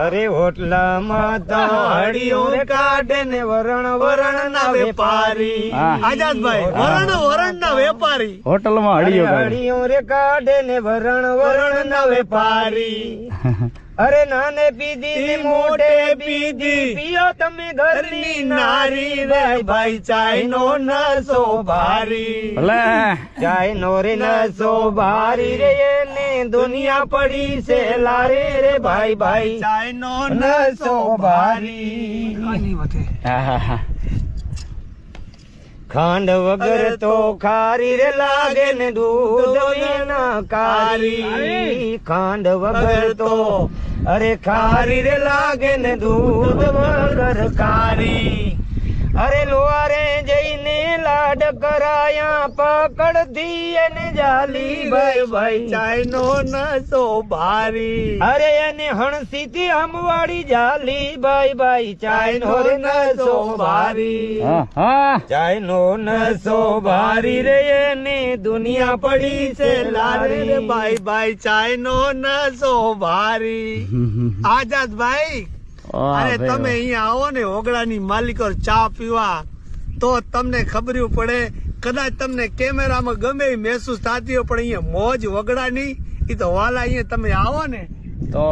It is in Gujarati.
અરે હોટલામાં તો હળીઓ કાઢે ને વરણ વરણ ના વેપારી. આઝાદભાઈ વરણ ના વેપારી હોટલમાં હળીઓ કાઢે. હળીઓ રે કાઢે ને વરણ વરણ ના વેપારી. અરે નાને પીધી ને મોઢે પીધી, પીઓ તમે ઘરની નારી રે ભાઈ ચાય નો નસો ભારી. ભલે ચાય નો રે નસો ભારી રે એને દુનિયા પડી છે લારે રે ભાઈ ભાઈ ચાય નો નસો ભારી. આહાહા. ખાંડ વગર તો ખારી રે લાગે ને દૂધ વિના કારી. ખાંડ વગર તો અરે ખારી રે લાગે ને દૂધ વગર કારી. અરે લોહારે જઈને લાડ કરાયા પકડતી એને જાલી ભાઈ ભાઈ ચાય નો નસો ભારી. અરે એને હણસી થી હમવાડી જાલી ભાઈ ભાઈ ચાય નો રે નસો ભારી. હા હા. ચાય નો નસો ભારી રે એને દુનિયા પડી છે લારે રે લારી. ભાઈ ભાઈ ચાય નો નસો ભારી. આઝાદભાઈ વાહ અરે ભાઈ તમે વાહ. અહીંયા આવો ને ઓગળાની માલિકો ચા પીવા તો તમને ખબર પડે. કદાચ તમને કેમેરામાં ગમે એ મહેસૂસ થતી હોય પણ અહીંયા મોજ વગડાની એ તો વાલા અહીંયા તમે આવો ને તો